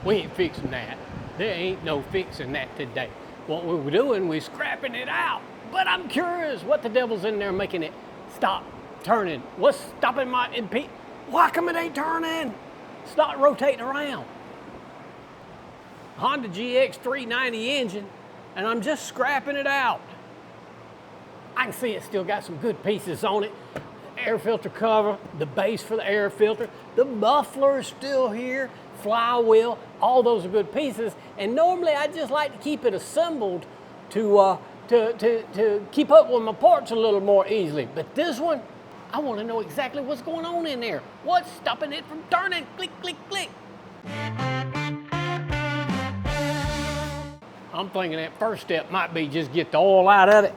We ain't fixing that. There ain't no fixing that today. What we were doing, we're scrapping it out. But I'm curious what the devil's in there making it stop turning. What's stopping my impede? Why come it ain't turning? It's not rotating around. Honda GX390 engine, and I'm just scrapping it out. I can see it's still got some good pieces on it. Air filter cover, the base for the air filter, the muffler is still here, flywheel, all those are good pieces. And normally I just like to keep it assembled to keep up with my parts a little more easily. But this one, I want to know exactly what's going on in there. What's stopping it from turning? Click, click, click. I'm thinking that first step might be just get the oil out of it.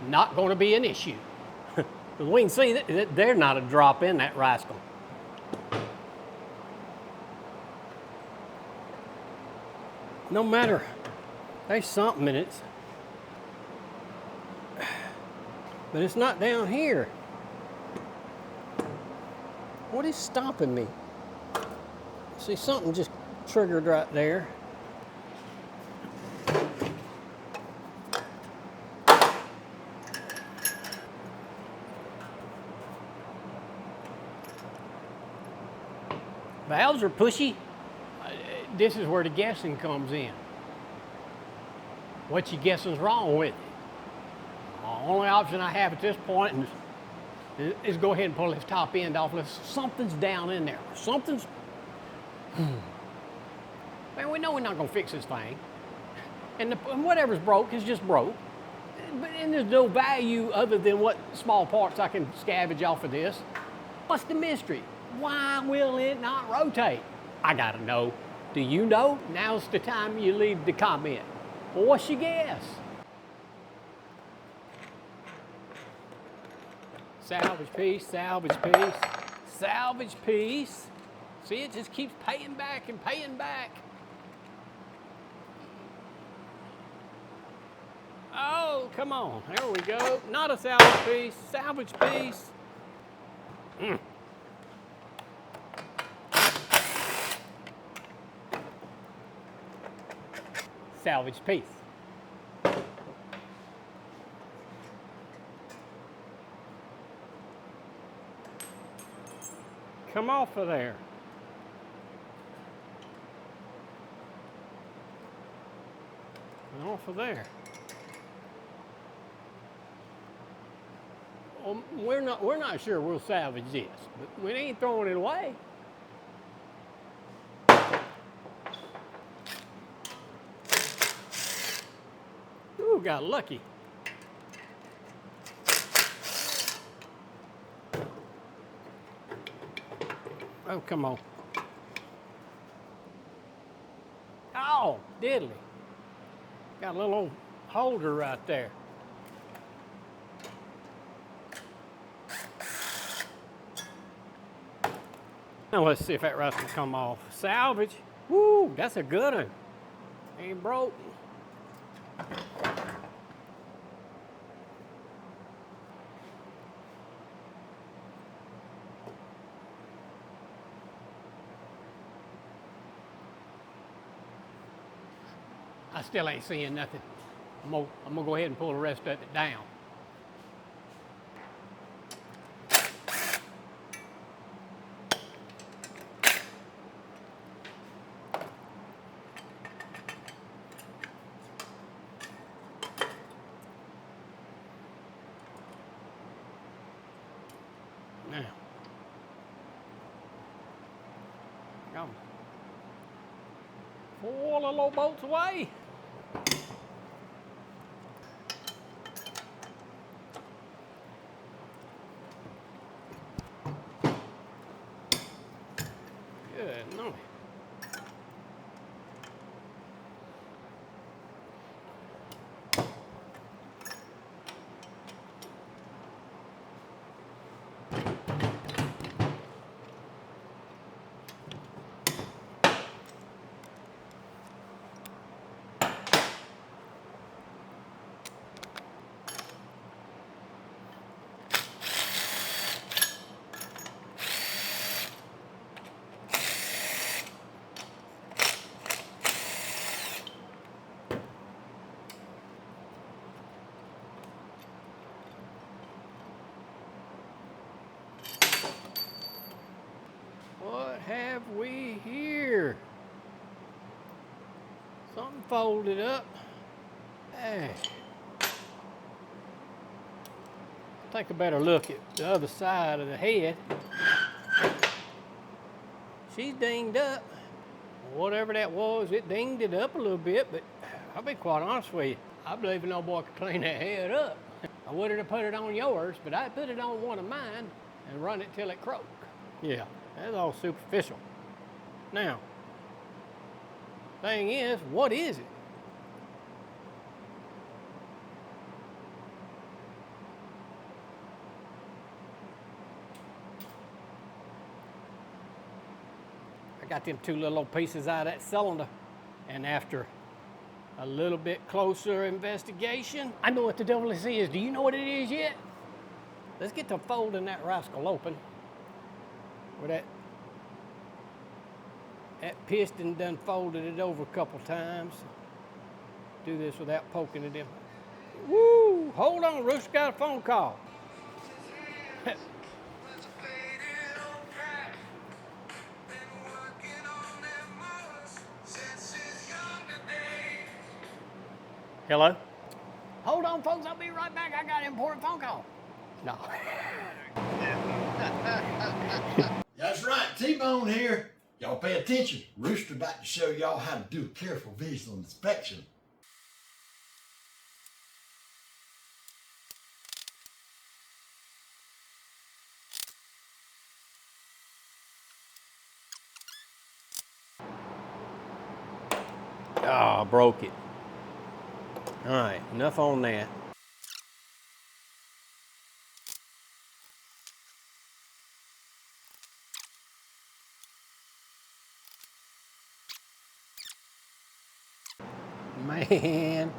Not going to be an issue. We can see that they're not a drop in that rascal. No matter, there's something in it. But it's not down here. What is stopping me? See, something just triggered right there. Valves are pushy. This is where the guessing comes in. What you guessing's wrong with it? The only option I have at this point is go ahead and pull this top end off. Something's down in there. Something's... Man, we know we're not going to fix this thing. And whatever's broke is just broke. And there's no value other than what small parts I can scavenge off of this. What's the mystery? Why will it not rotate? I gotta know. Do you know? Now's the time you leave the comment. Well, what's your guess? Salvage piece, salvage piece, salvage piece. See, it just keeps paying back and paying back. Oh, come on. There we go. Not a salvage piece, salvage piece. Salvage piece. Come off of there. And off of there. Well, we're not sure we'll salvage this, but we ain't throwing it away. Ooh, got lucky. Oh, come on. Oh, diddly. Got a little old holder right there. Now let's see if that rust will come off. Salvage. Woo, that's a good one. Ain't broke. I still ain't seeing nothing. I'm gonna go ahead and pull the rest of it down. Now, come. Pull the low bolts away. Good, no. fold it up. Hey. Take a better look at the other side of the head. She's dinged up. Whatever that was, it dinged it up a little bit, but I'll be quite honest with you. I believe no boy could clean that head up. I wouldn't have put it on yours, but I put it on one of mine and run it till it croaked. Yeah, that's all superficial. Now, thing is, what is it? I got them two little old pieces out of that cylinder, and after a little bit closer investigation, I know what the devil this is. Do you know what it is yet? Let's get to folding that rascal open. Where that piston done folded it over a couple times. Do this without poking it in. Woo! Hold on, Rooster, got a phone call. Hello? Hold on, folks. I'll be right back. I got an important phone call. No. That's right. T-Bone here. Y'all pay attention. Rooster about to show y'all how to do a careful visual inspection. Oh, broke it. All right, enough on that. Man,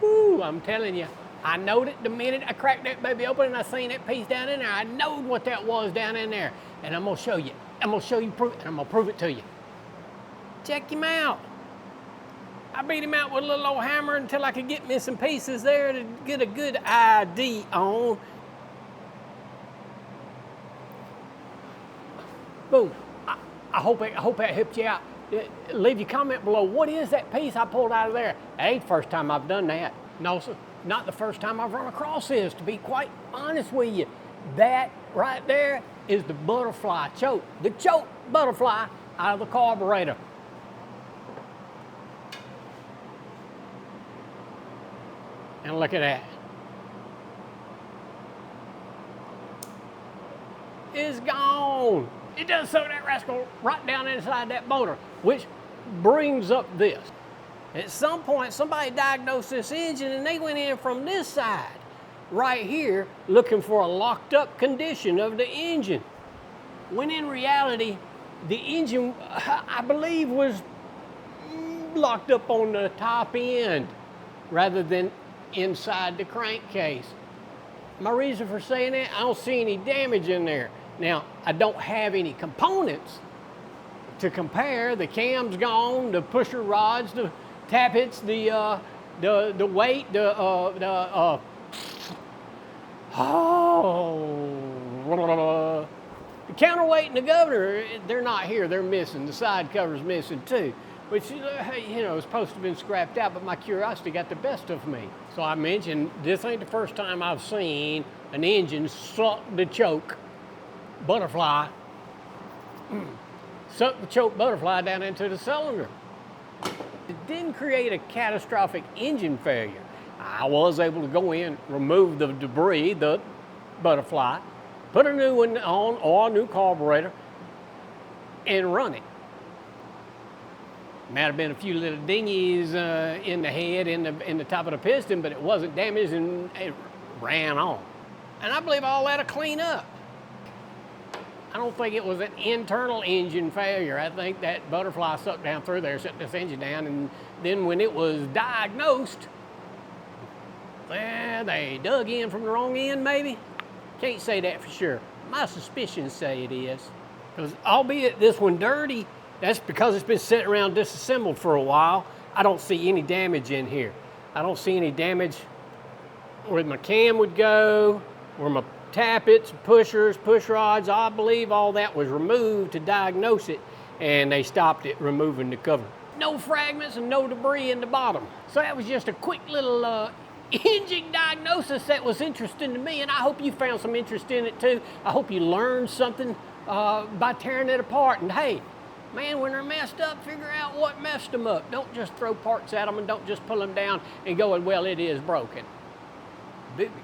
woo, I'm telling you, I knowed it the minute I cracked that baby open and I seen that piece down in there. I knowed what that was down in there. And I'm gonna show you. I'm gonna show you proof, and I'm gonna prove it to you. Check him out. I beat him out with a little old hammer until I could get missing pieces there to get a good ID on. Boom. I hope that helped you out. Leave your comment below. What is that piece I pulled out of there? That ain't the first time I've done that. No, sir. Not the first time I've run across this, to be quite honest with you. That right there is the butterfly choke. The choke butterfly out of the carburetor. And look at that. It's gone. It does sew that rascal right down inside that motor, which brings up this. At some point, somebody diagnosed this engine and they went in from this side, right here, looking for a locked up condition of the engine. When in reality, the engine, I believe, was locked up on the top end rather than inside the crankcase. My reason for saying that, I don't see any damage in there. Now, I don't have any components to compare. The cam's gone, the pusher rods, the tappets, the weight, the counterweight and the governor, they're not here, they're missing. The side cover's missing too, which, you know, is supposed to have been scrapped out, but my curiosity got the best of me. So I mentioned, this ain't the first time I've seen an engine suck the choke butterfly, suck the choke butterfly down into the cylinder. It didn't create a catastrophic engine failure. I was able to go in, remove the debris, the butterfly, put a new one on or a new carburetor, and run it. Might have been a few little dingies in the head, in the top of the piston, but it wasn't damaged and it ran on. And I believe all that'll clean up. I don't think it was an internal engine failure. I think that butterfly sucked down through there, shut this engine down, and then when it was diagnosed, well, they dug in from the wrong end, maybe? Can't say that for sure. My suspicions say it is. Because albeit this one dirty, that's because it's been sitting around disassembled for a while. I don't see any damage in here. I don't see any damage where my cam would go, where my tappets, pushers, push rods. I believe all that was removed to diagnose it, and they stopped it removing the cover. no fragments and no debris in the bottom. So that was just a quick little engine diagnosis that was interesting to me, and I hope you found some interest in it too. I hope you learned something by tearing it apart. And hey, man, when they're messed up, figure out what messed them up. Don't just throw parts at them and don't just pull them down and go, well, it is broken.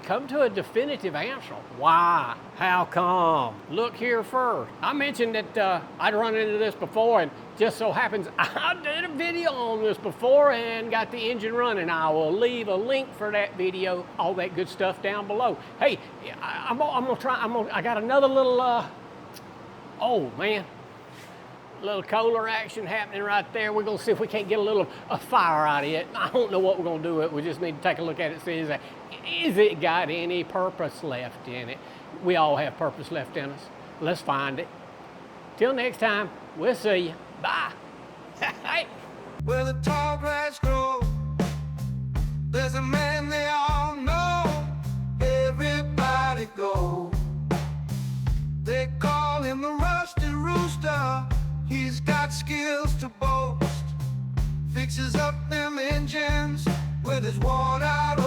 Come to a definitive answer. Why? How come? Look here first. I mentioned that I'd run into this before, and just so happens I did a video on this before and got the engine running. I will leave a link for that video, all that good stuff down below. Hey, I'm gonna try. I got another little. Oh man. Little Kohler action happening right there. We're gonna see if we can't get a fire out of it. I don't know what we're gonna do with it. We just need to take a look at it, see is it got any purpose left in it. We all have purpose left in us. Let's find it. Till next time, we'll see you. Bye. Where the tall grass grows, there's a man they all know. Everybody goes. They call him the Rusty Rooster. He's got skills to boast. Fixes up them engines with his worn out